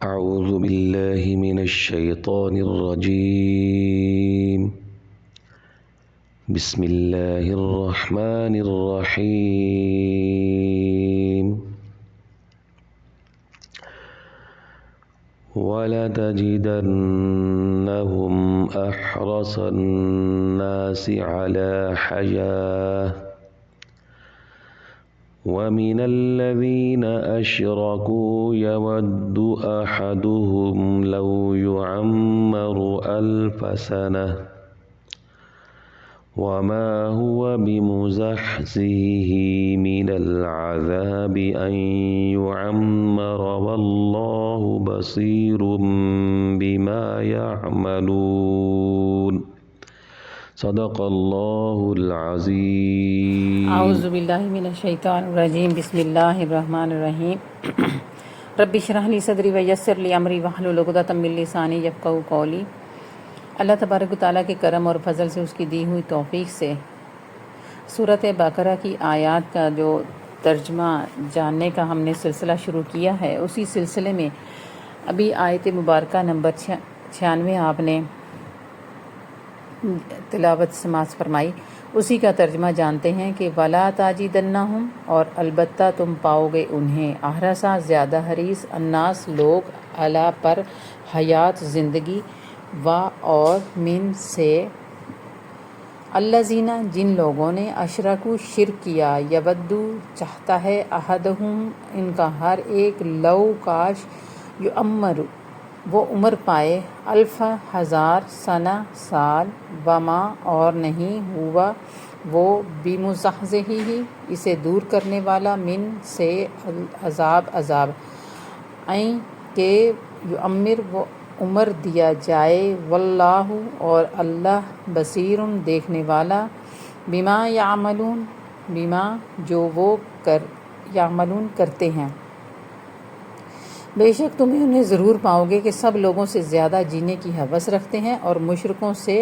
أعوذ بالله من الشيطان الرجيم بسم الله الرحمن الرحيم ولتجدنهم أحرص الناس على حياة ومن الذين أشركوا يود أحدهم لو يعمر 1000 سنة وما هو بمزحزحه من العذاب أن يعمر والله بصير بما يعملون صدق اللہ العظیم۔ اعوذ باللہ من الشیطان الرجیم، بسم اللہ الرحمن الرحیم۔ رب اشرح لی صدری ویسر لی امری واحلل عقدۃ من لسانی یفقہوا قولی۔ اللہ تبارک و تعالیٰ کے کرم اور فضل سے، اس کی دی ہوئی توفیق سے سورۃ بقرہ کی آیات کا جو ترجمہ جاننے کا ہم نے سلسلہ شروع کیا ہے، اسی سلسلے میں ابھی آیت مبارکہ نمبر 96 آپ نے تلاوت سماعت فرمائی، اسی کا ترجمہ جانتے ہیں کہ وَلَا تَجِدَنَّهُمْ، اور البتہ تم پاؤ گے انہیں، احرص زیادہ حریص، الناس لوگ، علی پر، حیات زندگی، و اور، من سے، الذین جن لوگوں نے، اشرکوا شرک کیا، یودو چاہتا ہے، احدہم ان کا ہر ایک، لو کاش، یعمر وہ عمر پائے، 1000 سنہ سال، وما اور نہیں، ہوا وہ، بمزحزحہ اسے دور کرنے والا، من سے، عذاب، این کہ یعمر وہ عمر دیا جائے، واللہ اور اللہ، بصیر دیکھنے والا، بما یعملون بما جو وہ یعملون کرتے ہیں۔ بے شک تمہیں انہیں ضرور پاؤ گے کہ سب لوگوں سے زیادہ جینے کی ہوس رکھتے ہیں، اور مشرکوں سے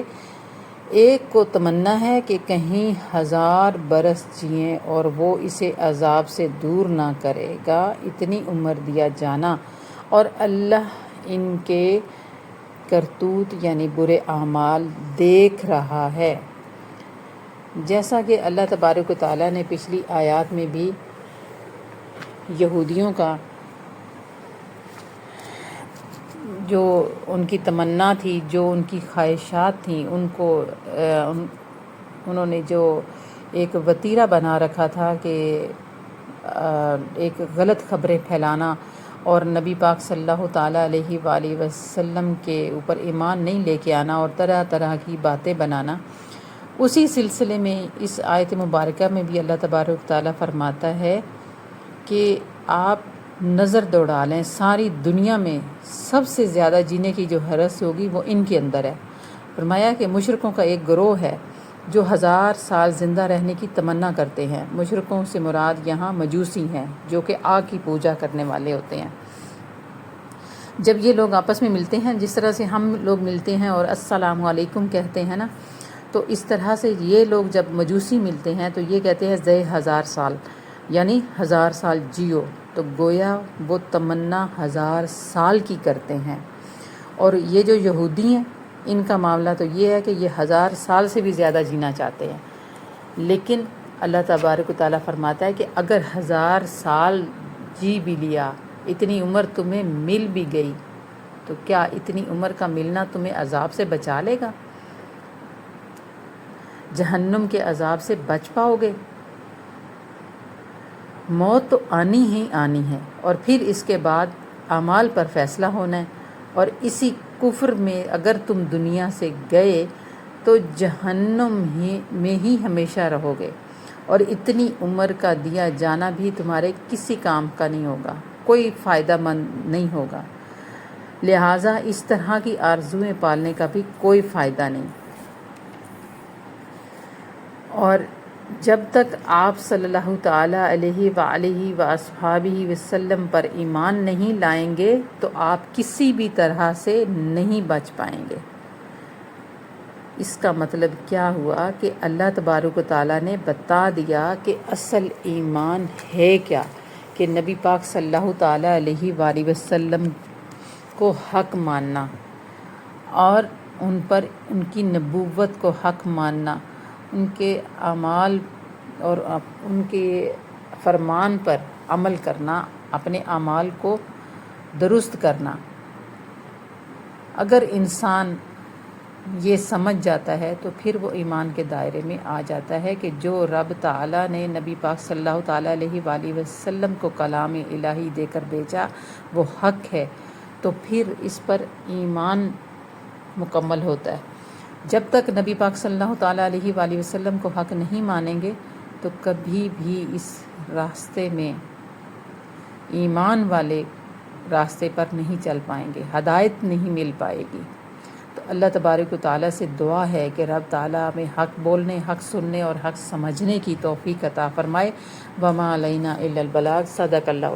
ایک کو تمنا ہے کہ کہیں 1000 برس جئیں، اور وہ اسے عذاب سے دور نہ کرے گا اتنی عمر دیا جانا، اور اللہ ان کے کرتوت یعنی برے اعمال دیکھ رہا ہے۔ جیسا کہ اللہ تبارک و تعالیٰ نے پچھلی آیات میں بھی یہودیوں کا جو ان کی تمنا تھی، جو ان کی خواہشات تھیں، انہوں نے جو ایک وتیرہ بنا رکھا تھا کہ ایک غلط خبریں پھیلانا اور نبی پاک صلی اللہ تعالیٰ علیہ وآلہ وسلم کے اوپر ایمان نہیں لے کے آنا اور طرح طرح کی باتیں بنانا، اسی سلسلے میں اس آیت مبارکہ میں بھی اللہ تبارک تعالیٰ فرماتا ہے کہ آپ نظر دوڑا لیں، ساری دنیا میں سب سے زیادہ جینے کی جو حرص ہوگی وہ ان کے اندر ہے۔ فرمایا کہ مشرکوں کا ایک گروہ ہے جو 1000 سال زندہ رہنے کی تمنا کرتے ہیں۔ مشرکوں سے مراد یہاں مجوسی ہیں، جو کہ آگ کی پوجا کرنے والے ہوتے ہیں۔ جب یہ لوگ آپس میں ملتے ہیں، جس طرح سے ہم لوگ ملتے ہیں اور السلام علیکم کہتے ہیں نا، تو اس طرح سے یہ لوگ جب مجوسی ملتے ہیں تو یہ کہتے ہیں زے 1000 سال، یعنی 1000 سال جیو، تو گویا وہ تمنا 1000 سال کی کرتے ہیں۔ اور یہ جو یہودی ہیں، ان کا معاملہ تو یہ ہے کہ یہ 1000 سال سے بھی زیادہ جینا چاہتے ہیں، لیکن اللہ تبارک و تعالیٰ فرماتا ہے کہ اگر 1000 سال جی بھی لیا، اتنی عمر تمہیں مل بھی گئی، تو کیا اتنی عمر کا ملنا تمہیں عذاب سے بچا لے گا؟ جہنم کے عذاب سے بچ پاؤ گے؟ موت تو آنی ہی آنی ہے، اور پھر اس کے بعد اعمال پر فیصلہ ہونا ہے، اور اسی کفر میں اگر تم دنیا سے گئے تو جہنم میں ہی ہمیشہ رہو گے، اور اتنی عمر کا دیا جانا بھی تمہارے کسی کام کا نہیں ہوگا، کوئی فائدہ مند نہیں ہوگا، لہٰذا اس طرح کی آرزوئیں پالنے کا بھی کوئی فائدہ نہیں۔ اور جب تک آپ صلی اللہ تعالیٰ علیہ وآلہ وآصحابہ وسلم پر ایمان نہیں لائیں گے تو آپ کسی بھی طرح سے نہیں بچ پائیں گے۔ اس کا مطلب کیا ہوا کہ اللہ تبارک و تعالیٰ نے بتا دیا کہ اصل ایمان ہے کیا، کہ نبی پاک صلی اللہ تعالیٰ علیہ وآلہ وسلم کو حق ماننا اور ان پر ان کی نبوت کو حق ماننا، ان کے اعمال اور ان کے فرمان پر عمل کرنا، اپنے اعمال کو درست کرنا۔ اگر انسان یہ سمجھ جاتا ہے تو پھر وہ ایمان کے دائرے میں آ جاتا ہے کہ جو رب تعالیٰ نے نبی پاک صلی اللہ تعالیٰ علیہ وآلہ وسلم کو کلام الہی دے کر بھیجا وہ حق ہے، تو پھر اس پر ایمان مکمل ہوتا ہے۔ جب تک نبی پاک صلی اللہ تعالیٰ علیہ وآلہ وسلم کو حق نہیں مانیں گے تو کبھی بھی اس راستے میں، ایمان والے راستے پر نہیں چل پائیں گے، ہدایت نہیں مل پائے گی۔ تو اللہ تبارک و تعالیٰ سے دعا ہے کہ رب تعالیٰ ہمیں حق بولنے، حق سننے اور حق سمجھنے کی توفیق عطا فرمائے۔ وما علینا الا البلاغ۔ صدق اللہ۔